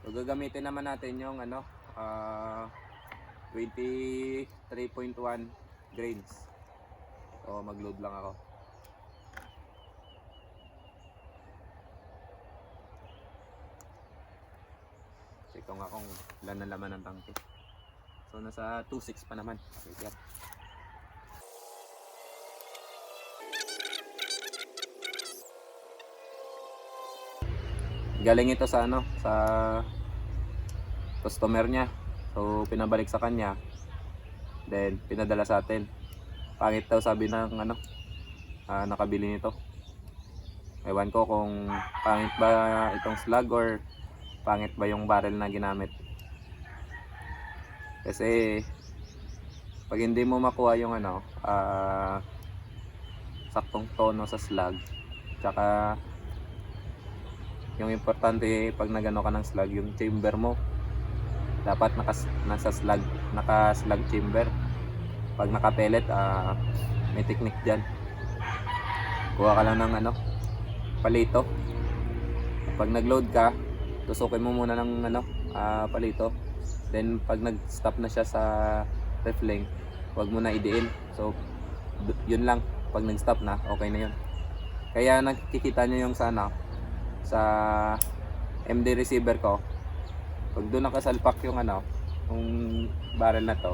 So gagamitin naman natin yung 23.1 grains. So mag-load lang ako. Check ko nga kung ilan na laman ng tangke. So nasa 2.6 pa naman. Okay, yan. Galing ito sa sa customer niya. So pinabalik sa kanya. Then pinadala sa atin. Pangit daw sabi ng nakabili nito. Ewan ko kung pangit ba itong slug or pangit ba yung barrel na ginamit. Kasi pag hindi mo makuha yung saktong tono sa slug, tsaka yung importante pag nagano ka ng slug, yung chamber mo dapat naka slug chamber. Pag naka-pellet, may technique dyan. Kuha ka lang ng palito. Pag nag-load ka, tusukin mo muna ng palito. Then pag nag-stop na siya sa ref length, huwag mo na idiin. So yun lang, pag nag-stop na, okay na yun. Kaya nakikita nyo yung sa MD receiver ko, pag doon nakasalpak yung yung barrel na to,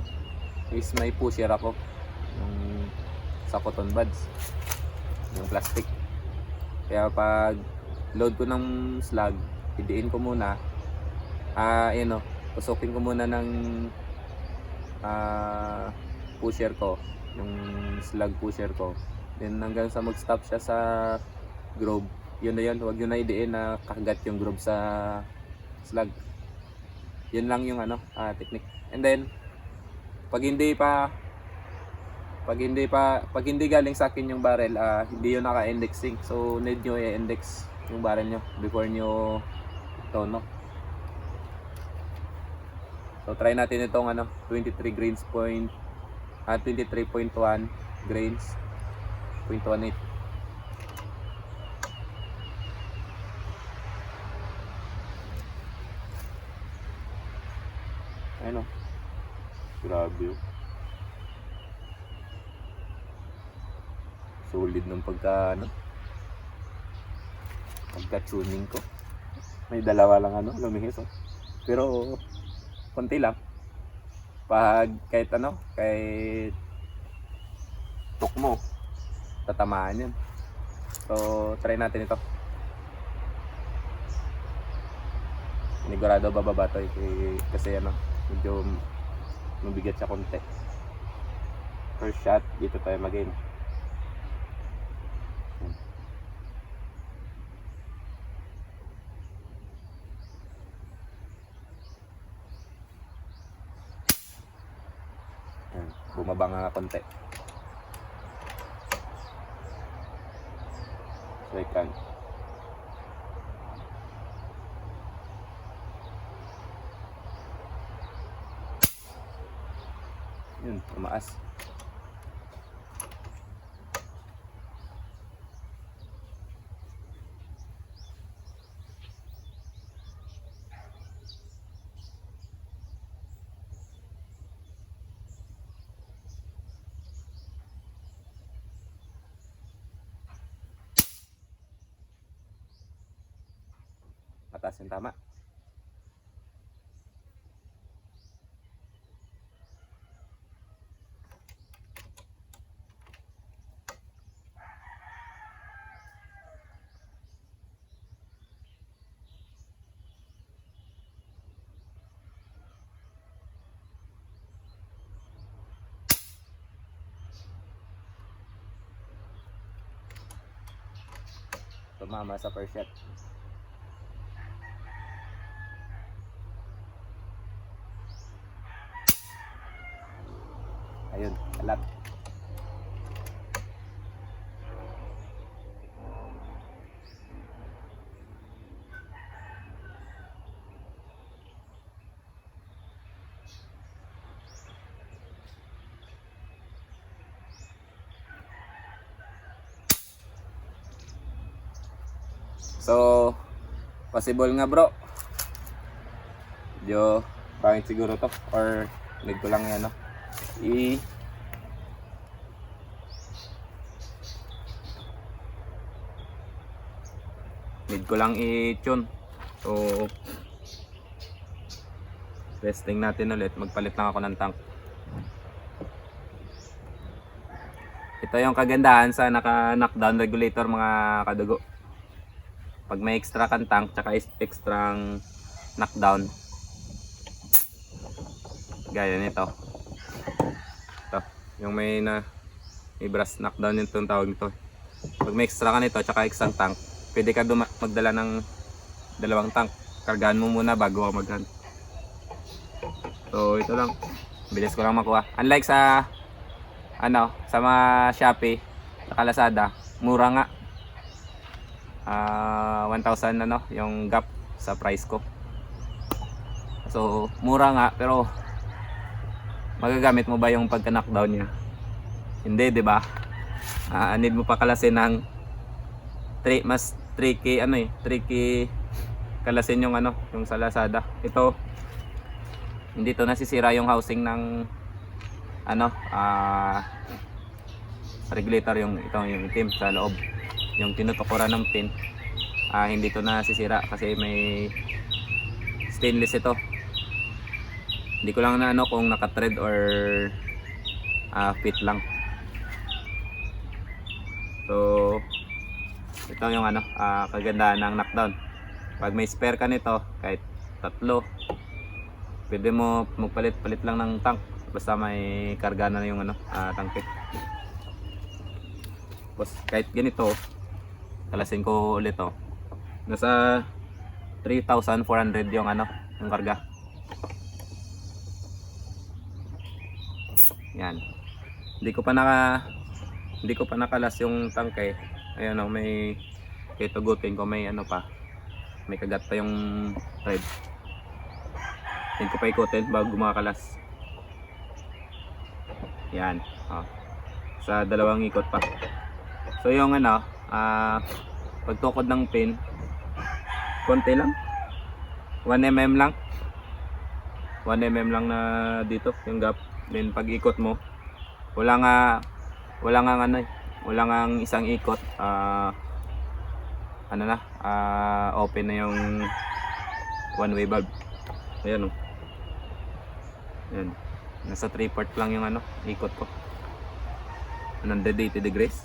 is may pusher ako yung sa cotton buds, yung plastic. Kaya pag load ko ng slug, idiin ko muna, tusukin ko muna ng pusher ko, yung slug pusher ko. Then hanggang sa mag-stop siya sa groove, yun na yun. Huwag yun na idiin na kakagat yung groove sa slug. Yun lang yung technique. And then pag hindi galing sa akin yung barrel, hindi yun naka-indexing. So need nyo i-index yung barrel nyo before nyo tono. So try natin itong 23 grains 23.1 grains 0.18. Ayun, grabe yun. Solid ng pagka-tuning ko. May dalawa lang lumihis pero konti lang. Pag kahit tuk mo, tatamaan yan. So try natin ito. Sigurado bababa to kasi medyo mabigat siya konti. First shot, dito tayo mag-aim. Bumaba nga konti. Second. Yun, tumaas. Mataas yung tama. Tumama sa first shot. Ayun, alat. So, possible nga bro. Medyo pangit siguro to, or need ko lang yan, no? Need ko lang i-tune. So testing natin ulit, magpalit lang ako ng tank. Ito yung kagandahan sa naka knockdown regulator mga kadugo. Pag may extra kang tank tsaka extra knockdown, gaya nito, ito yung may brass knockdown, yung tawag nito. Pag may extra ka nito tsaka extra tank, pwede ka magdala ng dalawang tank. Kargahan mo muna bago ka mag-hunt. So ito lang, bilis ko lang makuha. Unlike sa sa mga Shopee, sa Lazada, mura nga. 1,000 yung gap sa price ko. So mura nga, pero magagamit mo ba yung pagka-knockdown niya? Hindi, 'di ba? Need mo pa kalasin ng 3K 3K kalasin yung yung sa Lazada. Ito hindi to nasisira yung housing ng regulator, yung itim sa loob, yung tinutukuran ng pin. Hindi to nasisira kasi may stainless ito. Hindi ko lang na kung naka-thread or fit lang. So ito yung kagandahan ng knockdown. Pag may spare ka nito, kahit tatlo, pwede mo magpalit-palit lang ng tank basta may karga na yung tangke. Tapos kahit ganito, kalasin ko ulit to. Nasa 3,400 yung yung karga. Yan. Hindi ko pa nakalas yung tangke. Ayun may tugutin ko, may may kagat pa yung thread. Hindi ko pa ikutin bago kumakalas. Yan. Sa dalawang ikot pa. So yung pagtukod ng pin, konti lang. 1mm lang. 1mm lang na dito yung gap. Then pag ikot mo, wala nga isang ikot, open na yung one way valve. Ayan Ayan. Nasa 3/4 lang yung ikot ko. 180 degrees.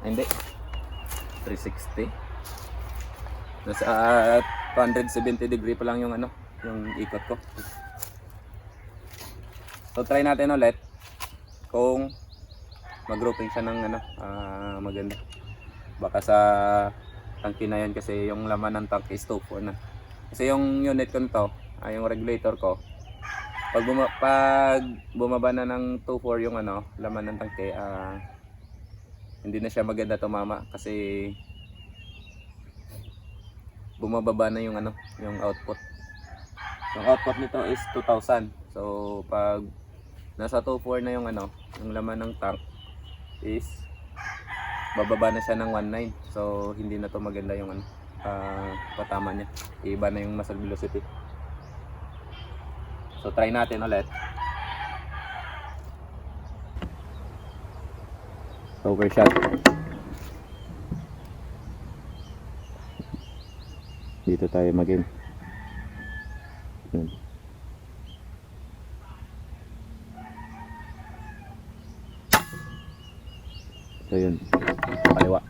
Hindi. 360. Nasa 270 degree pa lang yung yung ikot ko. So try natin ulit kung mag-grouping siya ng maganda. Baka sa tangke na yan, kasi yung laman ng tank is 2.4 na. Kasi yung unit ko nito, yung regulator ko, pag bumaba na ng 2.4 yung laman ng tangke, hindi na siya maganda tumama kasi bumababa na yung yung output. Yung output nito is 2,000. So pag nasa 2.4 na yung yung laman ng tank is bababa na siya ng 1.9. So hindi na to maganda yung patama niya. Iba na yung muzzle velocity. So try natin ulit. Overshot. Dito tayo mag-in. So yun, kaliwa.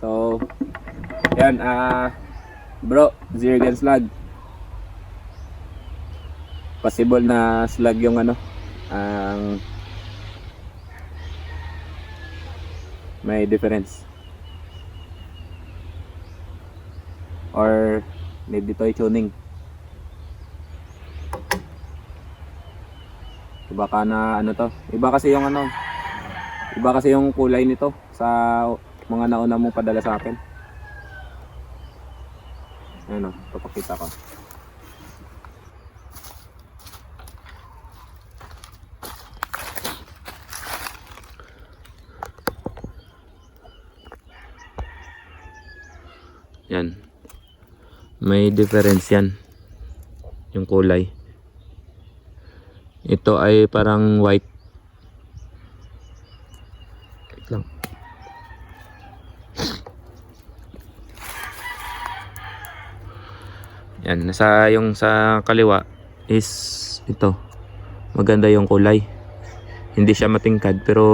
So, yan, bro, zero gun slug. Possible na slug yung ano, ang may difference. Or need dito i-tuning. Iba ka na ano to. Iba kasi yung ano. Iba kasi yung kulay nito sa mga nauna mong padala sa akin. Ano, papakita ko. Yan. May difference yan. Yung kulay. Ito ay parang white. Wait lang. Yan, nasa yung sa kaliwa is ito. Maganda yung kulay. Hindi siya matingkad pero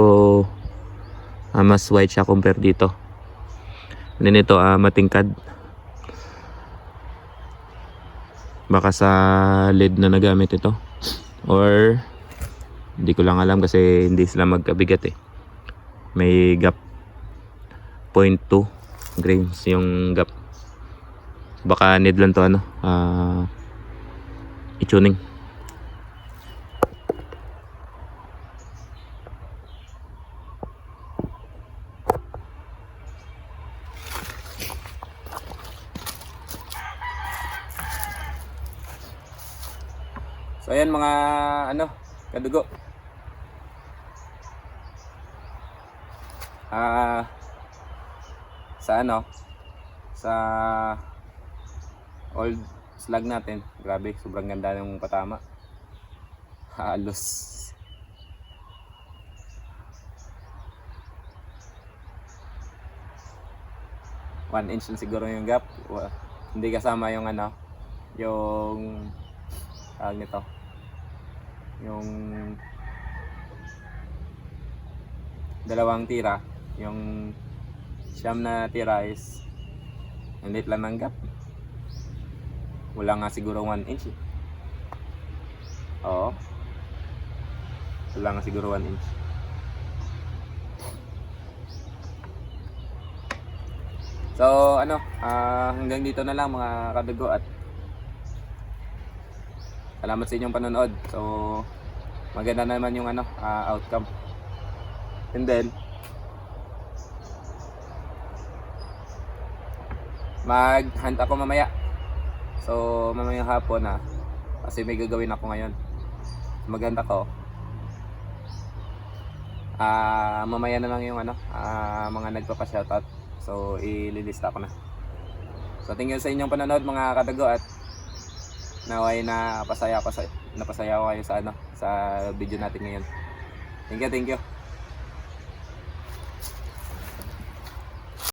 mas white siya compare dito. And then ito matingkad. Baka sa LED na nagamit ito. Or hindi ko lang alam kasi hindi sila magkabigat eh. May gap 0.2 grams yung gap. Baka need lang to ano i-tuning. So ayan mga ano, kadugo. Sa ano, sa old slug natin, grabe, sobrang ganda ng patama. Halos 1 inch na siguro yung gap. Hindi kasama yung ano, yung tawag nito, yung dalawang tira, yung siyam na tira is ang liit lang ng gap. Wala nga siguro 1 inch eh. Oo, wala nga siguro 1 inch. So ano, hanggang dito na lang mga kadugo at salamat sa inyong panonood. So maganda naman yung ano, outcome. And then mag-hunt ako mamaya. So mamayang hapon kasi may gagawin ako ngayon. Mag-hunt ako. Mamaya na lang yung ano, mga nagpapa-shoutout. So ililista ko na. So thank you sa inyong panonood mga kadugo at naway napasaya ko kayo sa ano, sa video natin ngayon. Thank you.